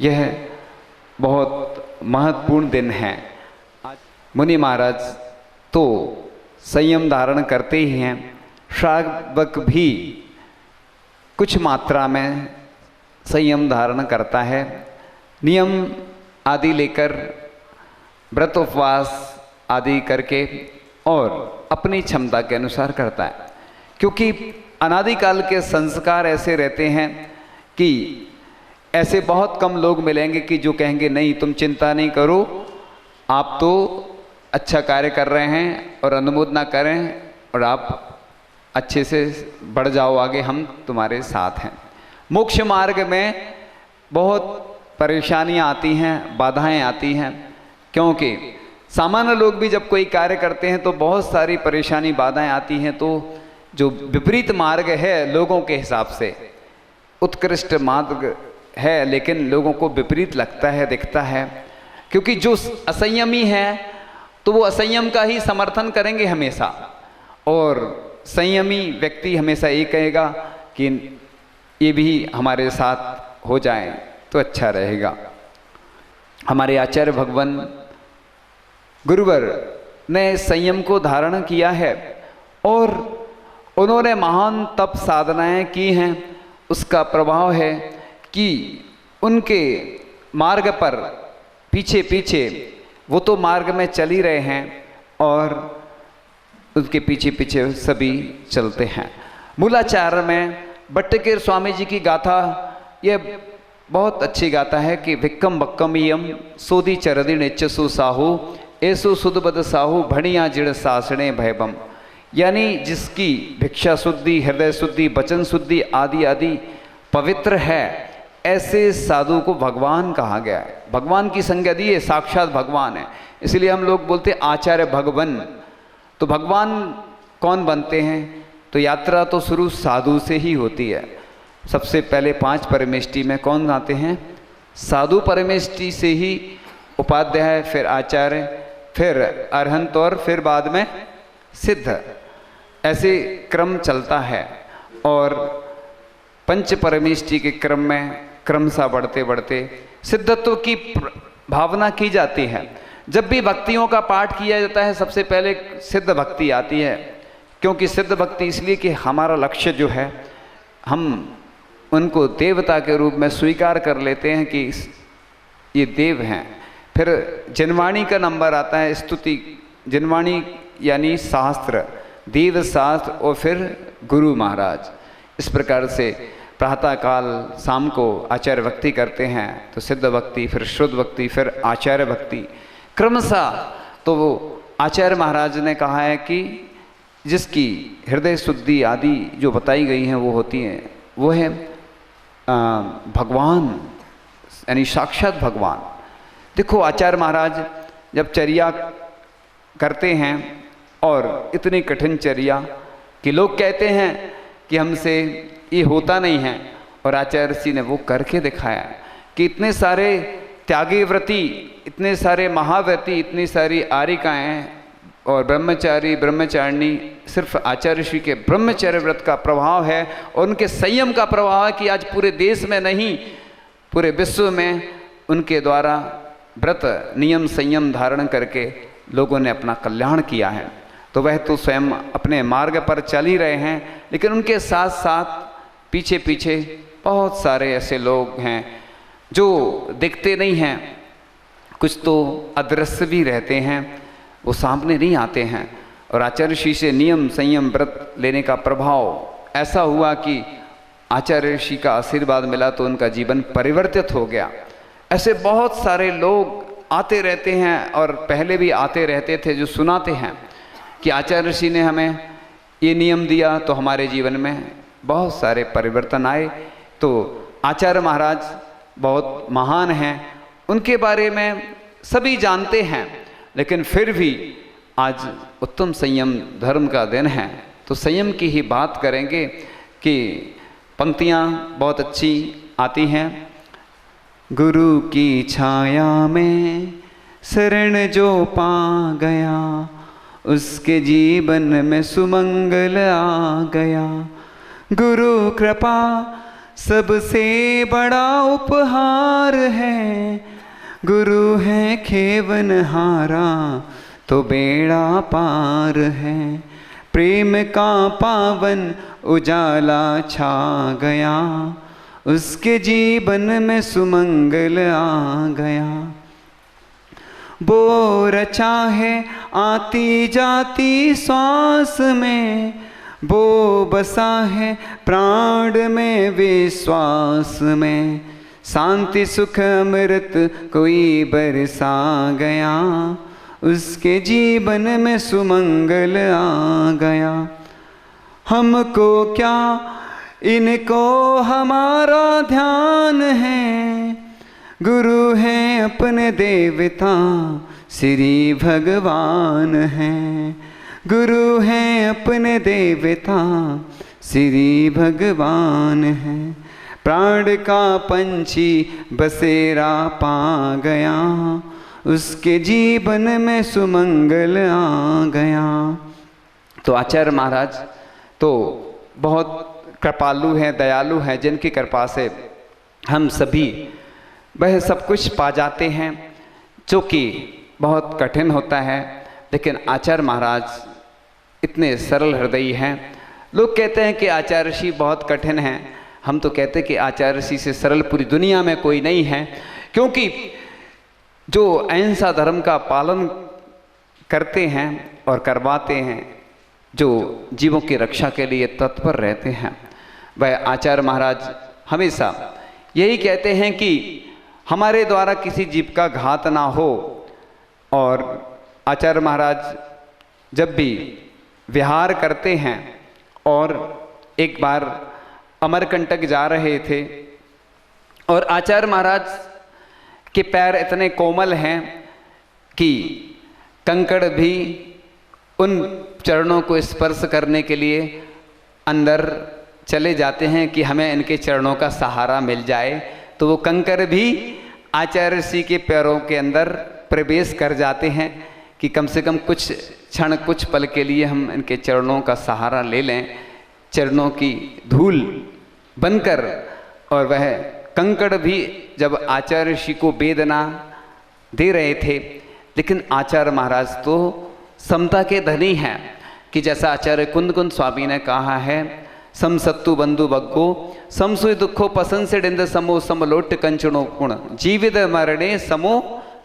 यह बहुत महत्वपूर्ण दिन है। मुनि महाराज तो संयम धारण करते ही हैं, श्रावक भी कुछ मात्रा में संयम धारण करता है, नियम आदि लेकर व्रत उपवास आदि करके और अपनी क्षमता के अनुसार करता है। क्योंकि अनादिकाल के संस्कार ऐसे रहते हैं कि ऐसे बहुत कम लोग मिलेंगे कि जो कहेंगे नहीं तुम चिंता नहीं करो, आप तो अच्छा कार्य कर रहे हैं और अनुमोदना करें और आप अच्छे से बढ़ जाओ आगे, हम तुम्हारे साथ हैं। मोक्ष मार्ग में बहुत परेशानियां आती हैं, बाधाएं आती हैं, क्योंकि सामान्य लोग भी जब कोई कार्य करते हैं तो बहुत सारी परेशानी बाधाएं आती हैं। तो जो विपरीत मार्ग है लोगों के हिसाब से उत्कृष्ट मार्ग है, लेकिन लोगों को विपरीत लगता है, दिखता है। क्योंकि जो असंयमी है तो वो असंयम का ही समर्थन करेंगे हमेशा, और संयमी व्यक्ति हमेशा ये कहेगा कि ये भी हमारे साथ हो जाए तो अच्छा रहेगा। हमारे आचार्य भगवान गुरुवर ने संयम को धारण किया है और उन्होंने महान तप साधनाएं की हैं। उसका प्रभाव है कि उनके मार्ग पर पीछे पीछे वो तो मार्ग में चल ही रहे हैं और उनके पीछे पीछे सभी चलते हैं। मूलाचार में भट्टकेर स्वामी जी की गाथा यह बहुत अच्छी गाथा है कि विक्कम बक्कम यम सोदी चरदि निच्चसु साहू ऐसु सुदबद साहू भणिया जिड़ सासणे भयबम। यानी जिसकी भिक्षा शुद्धि, हृदय शुद्धि, वचन शुद्धि आदि आदि पवित्र है, ऐसे साधु को भगवान कहा गया है। भगवान की संज्ञा दी है, साक्षात भगवान है। इसलिए हम लोग बोलते हैं आचार्य भगवान। तो भगवान कौन बनते हैं? तो यात्रा तो शुरू साधु से ही होती है। सबसे पहले 5 परमेष्टि में कौन आते हैं? साधु परमेष्टि से ही उपाध्याय, फिर आचार्य, फिर अरहंत और फिर बाद में सिद्ध, ऐसे क्रम चलता है। और पंच परमेष्टि के क्रम में क्रमशः बढ़ते बढ़ते सिद्धत्व की भावना की जाती है। जब भी भक्तियों का पाठ किया जाता है सबसे पहले सिद्ध भक्ति आती है, क्योंकि सिद्ध भक्ति इसलिए कि हमारा लक्ष्य जो है, हम उनको देवता के रूप में स्वीकार कर लेते हैं कि ये देव हैं। फिर जिनवाणी का नंबर आता है, स्तुति। जिनवाणी यानी शास्त्र, देव शास्त्र और फिर गुरु महाराज। इस प्रकार से प्रातः काल शाम को आचार्य भक्ति करते हैं, तो सिद्ध भक्ति, फिर शुद्ध भक्ति, फिर आचार्य भक्ति क्रमशः। तो वो आचार्य महाराज ने कहा है कि जिसकी हृदय शुद्धि आदि जो बताई गई हैं वो होती हैं, वो है भगवान, यानी साक्षात भगवान। देखो आचार्य महाराज जब चर्या करते हैं, और इतनी कठिन चर्या कि लोग कहते हैं कि हमसे ये होता नहीं है, और आचार्य ऋषि ने वो करके दिखाया कि इतने सारे त्यागी व्रती, इतने सारे महाव्रती, इतनी सारी आरिकाएँ और ब्रह्मचारी ब्रह्मचारिणी, सिर्फ आचार्य ऋषि के ब्रह्मचर्य व्रत का प्रभाव है और उनके संयम का प्रभाव है कि आज पूरे देश में नहीं, पूरे विश्व में उनके द्वारा व्रत नियम संयम धारण करके लोगों ने अपना कल्याण किया है। तो वह तो स्वयं अपने मार्ग पर चल ही रहे हैं, लेकिन उनके साथ साथ पीछे पीछे बहुत सारे ऐसे लोग हैं जो दिखते नहीं हैं, कुछ तो अदृश्य भी रहते हैं, वो सामने नहीं आते हैं। और आचार्य ऋषि से नियम संयम व्रत लेने का प्रभाव ऐसा हुआ कि आचार्य ऋषि का आशीर्वाद मिला तो उनका जीवन परिवर्तित हो गया। ऐसे बहुत सारे लोग आते रहते हैं और पहले भी आते रहते थे जो सुनाते हैं कि आचार्य ऋषि ने हमें ये नियम दिया तो हमारे जीवन में बहुत सारे परिवर्तन आए। तो आचार्य महाराज बहुत महान हैं, उनके बारे में सभी जानते हैं, लेकिन फिर भी आज उत्तम संयम धर्म का दिन है तो संयम की ही बात करेंगे। कि पंक्तियाँ बहुत अच्छी आती हैं। गुरु की छाया में शरण जो पा गया, उसके जीवन में सुमंगल आ गया। गुरु कृपा सबसे बड़ा उपहार है। गुरु है खेवनहारा तो बेड़ा पार है। प्रेम का पावन उजाला छा गया, उसके जीवन में सुमंगल आ गया। वो रचा है आती जाती श्वास में, वो बसा है प्राण में विश्वास में। शांति सुख अमृत कोई बरसा गया, उसके जीवन में सुमंगल आ गया। हमको क्या इनको हमारा ध्यान है, गुरु हैं अपने देवता श्री भगवान हैं। गुरु हैं अपने देवता श्री भगवान हैं। प्राण का पंछी बसेरा पा गया, उसके जीवन में सुमंगल आ गया। तो आचार्य महाराज तो बहुत कृपालु हैं, दयालु हैं, जिनकी कृपा से हम सभी वह सब कुछ पा जाते हैं जो कि बहुत कठिन होता है। लेकिन आचार्य महाराज इतने सरल हृदयी हैं। लोग कहते हैं कि आचार्य ऋषि बहुत कठिन हैं, हम तो कहते हैं कि आचार्य ऋषि से सरल पूरी दुनिया में कोई नहीं है, क्योंकि जो अहिंसा धर्म का पालन करते हैं और करवाते हैं, जो जीवों की रक्षा के लिए तत्पर रहते हैं, वह आचार्य महाराज हमेशा यही कहते हैं कि हमारे द्वारा किसी जीव का घात ना हो। और आचार्य महाराज जब भी विहार करते हैं, और एक बार अमरकंटक जा रहे थे और आचार्य महाराज के पैर इतने कोमल हैं कि कंकड़ भी उन चरणों को स्पर्श करने के लिए अंदर चले जाते हैं कि हमें इनके चरणों का सहारा मिल जाए। तो वो कंकड़ भी आचार्य ऋषि के पैरों के अंदर प्रवेश कर जाते हैं कि कम से कम कुछ क्षण, कुछ पल के लिए हम इनके चरणों का सहारा ले लें, चरणों की धूल बनकर। और वह कंकड़ भी जब आचार्य ऋषि को वेदना दे रहे थे, लेकिन आचार्य महाराज तो समता के धनी हैं कि जैसा आचार्य कुंद कुंद स्वामी ने कहा है, सम सत्तु बंधु बग्गो समसुई दुखो पसंद से डिंद समो समलोट कंचनो गुण जीवित मरणे समो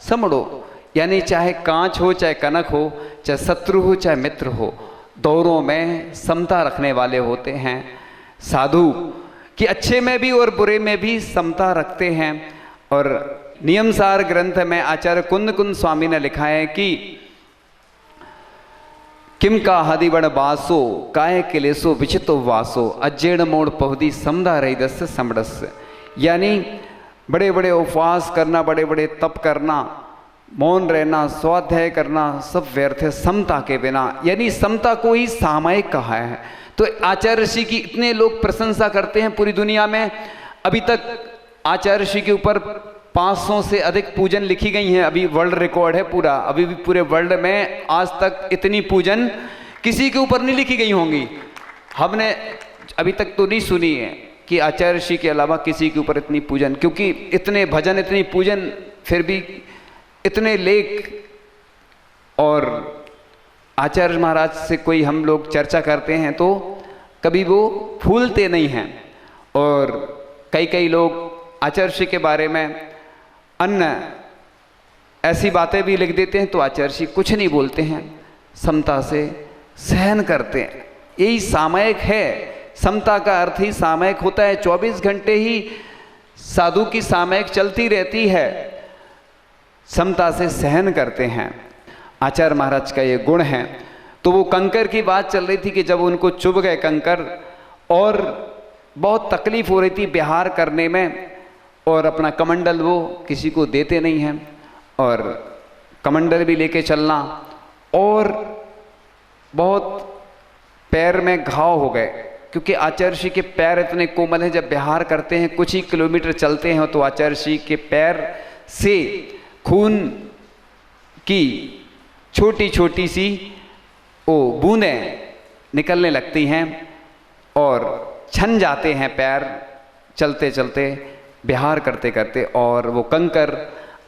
समड़ो। यानी चाहे कांच हो, चाहे कनक हो, चाहे शत्रु हो, चाहे मित्र हो, दोनों में समता रखने वाले होते हैं। साधु कि अच्छे में भी और बुरे में भी समता रखते हैं। और नियमसार ग्रंथ में आचार्य कुंद कुंद स्वामी ने लिखा है कि किम का हदिवण वासो काय किलेसो विचितो वासो अज्जेण मोड़ पहुदी समदा रही दस समड़स। यानी बड़े बड़े उपवास करना, बड़े बड़े तप करना, मौन रहना, स्वाध्याय करना, सब व्यर्थ है समता के बिना। यानी समता को ही सामयिक कहा है। तो आचार्य ऋषि की इतने लोग प्रशंसा करते हैं पूरी दुनिया में। अभी तक आचार्य ऋषि के ऊपर 500 से अधिक पूजन लिखी गई हैं। अभी वर्ल्ड रिकॉर्ड है पूरा, अभी भी पूरे वर्ल्ड में आज तक इतनी पूजन किसी के ऊपर नहीं लिखी गई होंगी। हमने अभी तक तो नहीं सुनी है कि आचार्य ऋषि के अलावा किसी के ऊपर इतनी पूजन, क्योंकि इतने भजन, इतनी पूजन, फिर भी इतने लेख। और आचार्य महाराज से कोई हम लोग चर्चा करते हैं तो कभी वो फूलते नहीं हैं। और कई लोग आचार्य ऋषि के बारे में अन्य ऐसी बातें भी लिख देते हैं तो आचार्य ऋषि कुछ नहीं बोलते हैं, समता से सहन करते हैं। यही सामयिक है, समता का अर्थ ही सामयिक होता है। 24 घंटे ही साधु की सामयिक चलती रहती है, समता से सहन करते हैं। आचार्य महाराज का ये गुण है। तो वो कंकर की बात चल रही थी कि जब उनको चुभ गए कंकर और बहुत तकलीफ हो रही थी विहार करने में, और अपना कमंडल वो किसी को देते नहीं हैं, और कमंडल भी लेके चलना, और बहुत पैर में घाव हो गए क्योंकि आचार्य ऋषि के पैर इतने कोमल हैं। जब विहार करते हैं कुछ ही किलोमीटर चलते हैं तो आचार्य ऋषि के पैर से खून की छोटी छोटी सी वो बूंदें निकलने लगती हैं और छन जाते हैं पैर, चलते चलते विहार करते करते, और वो कंकर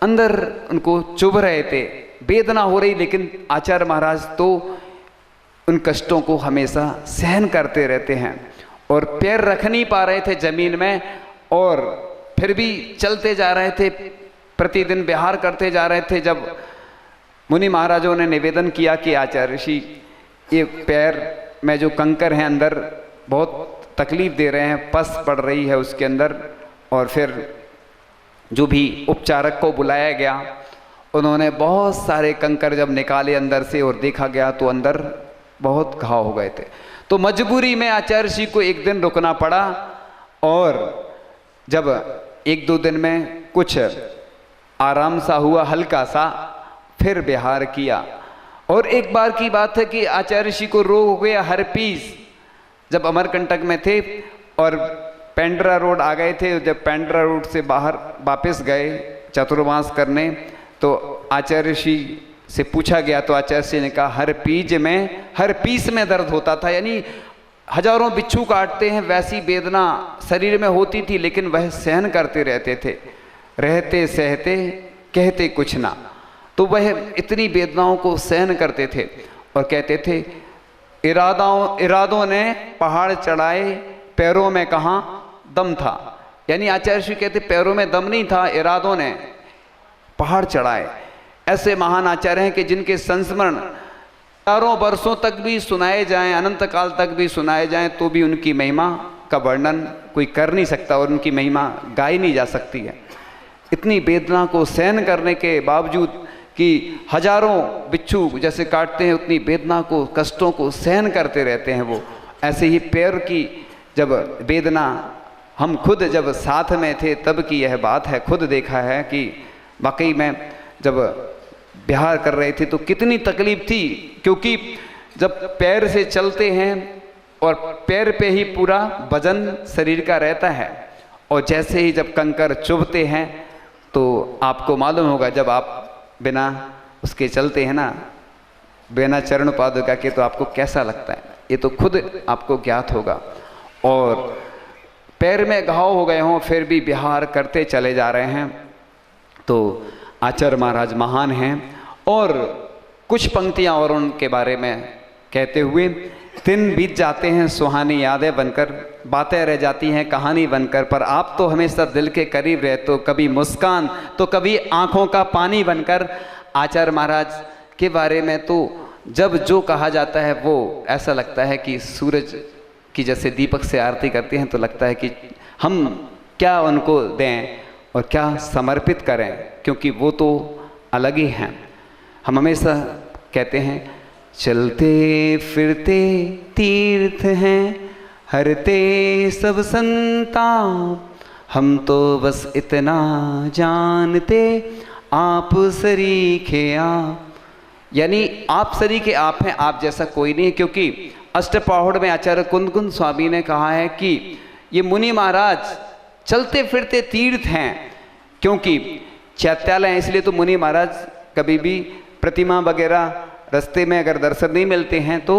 अंदर उनको चुभ रहे थे, वेदना हो रही, लेकिन आचार्य महाराज तो उन कष्टों को हमेशा सहन करते रहते हैं और पैर रख नहीं पा रहे थे जमीन में, और फिर भी चलते जा रहे थे, प्रतिदिन विहार करते जा रहे थे। जब मुनि महाराजों ने निवेदन किया कि आचार्य ऋषि, ये पैर में जो कंकर हैं अंदर बहुत तकलीफ दे रहे हैं, पस पड़ रही है उसके अंदर, और फिर जो भी उपचारक को बुलाया गया, उन्होंने बहुत सारे कंकर जब निकाले अंदर से और देखा गया तो अंदर बहुत घाव हो गए थे। तो मजबूरी में आचार्य ऋषि को एक दिन रुकना पड़ा, और जब एक दो दिन में कुछ आराम सा हुआ, हल्का सा, फिर विहार किया। और एक बार की बात है कि आचार्य ऋषि को रोग हो गया हर्पीस, जब अमरकंटक में थे और पेंड्रा रोड आ गए थे। जब पेंड्रा रोड से बाहर वापस गए चतुर्मास करने, तो आचार्य ऋषि से पूछा गया, तो आचार्य ऋषि ने कहा हर्पीस में दर्द होता था, यानी हजारों बिच्छू काटते हैं वैसी वेदना शरीर में होती थी, लेकिन वह सहन करते रहते थे, रहते सहते कहते कुछ ना। तो वह इतनी वेदनाओं को सहन करते थे और कहते थे, इरादों ने पहाड़ चढ़ाए, पैरों में कहाँ दम था। यानी आचार्य ऋषि कहते पैरों में दम नहीं था, इरादों ने पहाड़ चढ़ाए। ऐसे महान आचार्य हैं कि जिनके संस्मरण हजारों वर्षों तक भी सुनाए जाएं, अनंत काल तक भी सुनाए जाएं, तो भी उनकी महिमा का वर्णन कोई कर नहीं सकता और उनकी महिमा गाई नहीं जा सकती है। इतनी वेदना को सहन करने के बावजूद कि हजारों बिच्छू जैसे काटते हैं, उतनी वेदना को, कष्टों को सहन करते रहते हैं वो। ऐसे ही पैर की जब वेदना, हम खुद जब साथ में थे तब की यह बात है, खुद देखा है कि वाकई में जब विहार कर रहे थे तो कितनी तकलीफ थी, क्योंकि जब पैर से चलते हैं और पैर पे ही पूरा वजन शरीर का रहता है, और जैसे ही जब कंकर चुभते हैं तो आपको मालूम होगा, जब आप बिना उसके चलते हैं ना, बिना चरण पादुका के, तो आपको कैसा लगता है, ये तो खुद आपको ज्ञात होगा। और पैर में घाव हो गए हों फिर भी विहार करते चले जा रहे हैं। तो आचार्य महाराज महान हैं। और कुछ पंक्तियां और उनके बारे में कहते हुए, दिन बीत जाते हैं सुहानी यादें बनकर, बातें रह जाती हैं कहानी बनकर, पर आप तो हमेशा दिल के करीब रहते हो, कभी मुस्कान तो कभी आंखों का पानी बनकर। आचार्य महाराज के बारे में तो जब जो कहा जाता है वो ऐसा लगता है कि सूरज की जैसे दीपक से आरती करते हैं, तो लगता है कि हम क्या उनको दें और क्या समर्पित करें, क्योंकि वो तो अलग ही हैं। हम हमेशा कहते हैं, चलते फिरते तीर्थ हैं, हरते सब संताप, हम तो बस इतना जानते, आप सरीखे आप। यानी आप सरीखे आप हैं, आप जैसा कोई नहीं है। क्योंकि अष्टपौढ़ में आचार्य कुंदकुंद स्वामी ने कहा है कि ये मुनि महाराज चलते फिरते तीर्थ हैं, क्योंकि चैत्यालय है, इसलिए तो मुनि महाराज कभी भी प्रतिमा वगैरह रास्ते में अगर दर्शन नहीं मिलते हैं तो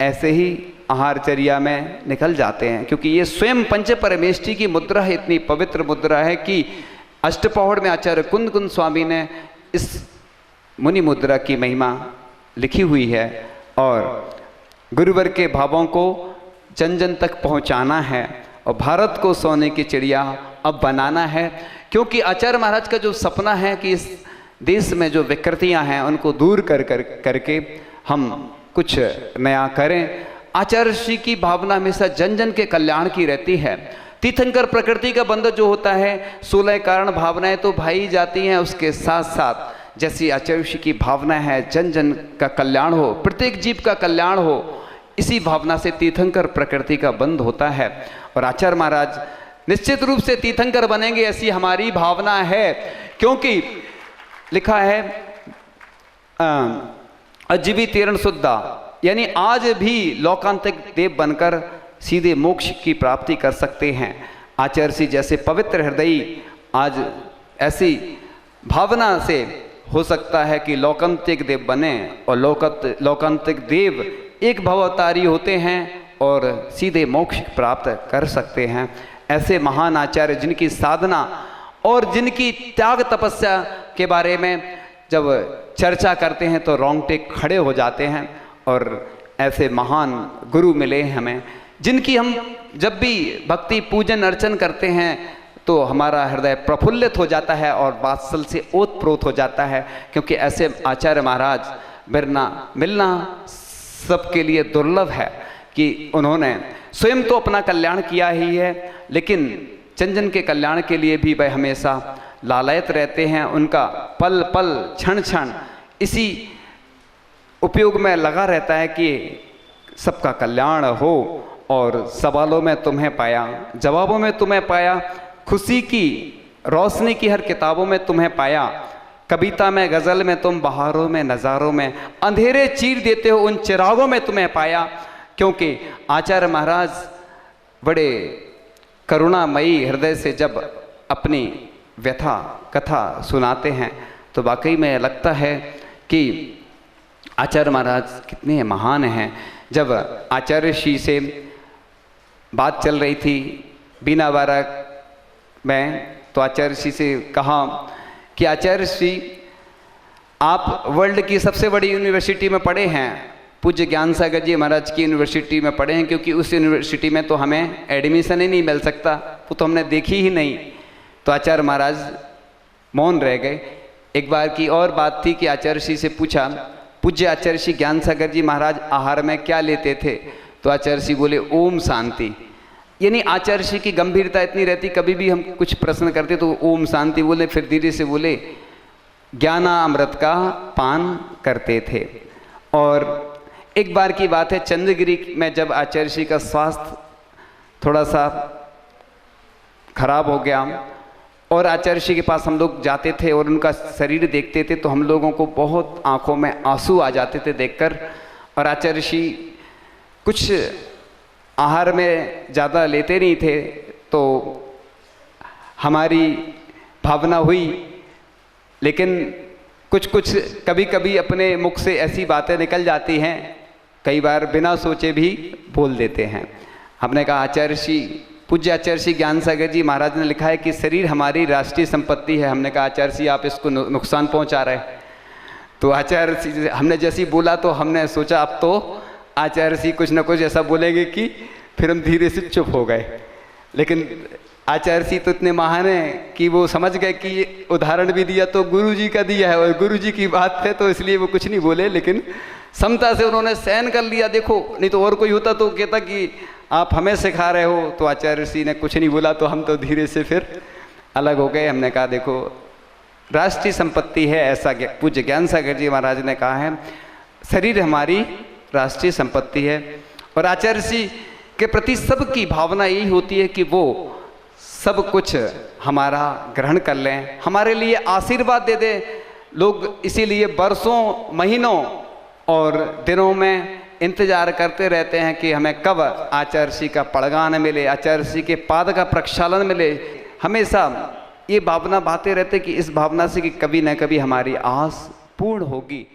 ऐसे ही आहारचर्या में निकल जाते हैं, क्योंकि ये स्वयं पंच परमेष्ठी की मुद्रा है, इतनी पवित्र मुद्रा है कि अष्टपौढ़ में आचार्य कुंदकुंद स्वामी ने इस मुनि मुद्रा की महिमा लिखी हुई है। और गुरुवर के भावों को जन जन तक पहुंचाना है और भारत को सोने की चिड़िया अब बनाना है, क्योंकि आचार्य महाराज का जो सपना है कि इस देश में जो विकृतियां हैं उनको दूर करके हम कुछ नया करें। आचार्य श्री की भावना हमेशा जन जन के कल्याण की रहती है। तीर्थंकर प्रकृति का बंधन जो होता है, 16 कारण भावनाएं तो भाई जाती हैं, उसके साथ साथ जैसी आचार्य श्री की भावना है जन जन का कल्याण हो, प्रत्येक जीव का कल्याण हो, इसी भावना से तीर्थंकर प्रकृति का बंध होता है। और आचार्य महाराज निश्चित रूप से तीर्थंकर बनेंगे, ऐसी हमारी भावना है, क्योंकि लिखा है अजीवी तीरण शुद्धा, यानी आज भी लोकांतिक देव बनकर सीधे मोक्ष की प्राप्ति कर सकते हैं। आचार्य श्री जैसे पवित्र हृदयी आज ऐसी भावना से हो सकता है कि लोकांतिक देव बने, और लोकांतिक देव एक भव अवतारी होते हैं और सीधे मोक्ष प्राप्त कर सकते हैं। ऐसे महान आचार्य जिनकी साधना और जिनकी त्याग तपस्या के बारे में जब चर्चा करते हैं तो रोंगटे खड़े हो जाते हैं। और ऐसे महान गुरु मिले हैं हमें, जिनकी हम जब भी भक्ति पूजन अर्चन करते हैं तो हमारा हृदय प्रफुल्लित हो जाता है और वात्सल से ओतप्रोत हो जाता है, क्योंकि ऐसे आचार्य महाराज मिलना सबके लिए दुर्लभ है कि उन्होंने स्वयं तो अपना कल्याण किया ही है, लेकिन जन के कल्याण के लिए भी वह हमेशा लालायत रहते हैं। उनका पल पल क्षण क्षण इसी उपयोग में लगा रहता है कि सबका कल्याण हो, और सवालों में तुम्हें पाया, जवाबों में तुम्हें पाया, खुशी की रोशनी की हर किताबों में तुम्हें पाया, कविता में गज़ल में तुम, बहारों में नज़ारों में, अंधेरे चीर देते हो उन चिरागों में तुम्हें पाया। क्योंकि आचार्य महाराज बड़े करुणामयी हृदय से जब अपनी व्यथा कथा सुनाते हैं तो वाकई में लगता है कि आचार्य महाराज कितने महान हैं। जब आचार्य श्री से बात चल रही थी बीनावारा में, तो आचार्य श्री से कहा कि आचार्य श्री, आप वर्ल्ड की सबसे बड़ी यूनिवर्सिटी में पढ़े हैं, पूज्य ज्ञान सागर जी महाराज की यूनिवर्सिटी में पढ़े हैं, क्योंकि उस यूनिवर्सिटी में तो हमें एडमिशन ही नहीं मिल सकता, वो तो हमने देखी ही नहीं। तो आचार्य महाराज मौन रह गए। एक बार की और बात थी कि आचार्य श्री से पूछा, पूज्य आचार्य श्री ज्ञान सागर जी महाराज आहार में क्या लेते थे? तो आचार्य श्री बोले ओम शांति। यानी आचार्य श्री की गंभीरता इतनी रहती, कभी भी हम कुछ प्रश्न करते तो ओम शांति बोले, फिर धीरे से बोले ज्ञानामृत का पान करते थे। और एक बार की बात है, चंद्रगिरी में जब आचार्य श्री का स्वास्थ्य थोड़ा सा खराब हो गया और आचार्य श्री के पास हम लोग जाते थे और उनका शरीर देखते थे तो हम लोगों को बहुत आंखों में आंसू आ जाते थे देखकर। और आचार्य श्री कुछ आहार में ज़्यादा लेते नहीं थे, तो हमारी भावना हुई, लेकिन कुछ कभी कभी अपने मुख से ऐसी बातें निकल जाती हैं, कई बार बिना सोचे भी बोल देते हैं। हमने कहा आचार्य श्री, पूज्य आचार्य श्री ज्ञान सागर जी महाराज ने लिखा है कि शरीर हमारी राष्ट्रीय संपत्ति है। हमने कहा आचार्य श्री आप इसको नुकसान पहुंचा रहे हैं। तो आचार्य श्री हमने जैसे ही बोला तो हमने सोचा अब तो आचार्य श्री कुछ न कुछ ऐसा बोलेंगे कि फिर हम धीरे से चुप हो गए। लेकिन आचार्य श्री तो इतने महान हैं कि वो समझ गए कि ये उदाहरण भी दिया तो गुरु जी का दिया है और गुरु जी की बात है, तो इसलिए वो कुछ नहीं बोले, लेकिन समता से उन्होंने सहन कर लिया। देखो, नहीं तो और कोई होता तो कहता कि आप हमें सिखा रहे हो। तो आचार्य श्री ने कुछ नहीं बोला, तो हम तो धीरे से फिर अलग हो गए। हमने कहा देखो राष्ट्रीय संपत्ति है, ऐसा पूज्य ज्ञान सागर जी महाराज ने कहा है, शरीर हमारी राष्ट्रीय संपत्ति है। और आचार्य श्री के प्रति सबकी भावना यही होती है कि वो सब कुछ हमारा ग्रहण कर लें, हमारे लिए आशीर्वाद दे दें। लोग इसीलिए बरसों महीनों और दिनों में इंतजार करते रहते हैं कि हमें कब आचार्य श्री का पड़गान मिले, आचार्य श्री के पाद का प्रक्षालन मिले। हमेशा ये भावना बातें रहते कि इस भावना से कि कभी न कभी हमारी आस पूर्ण होगी।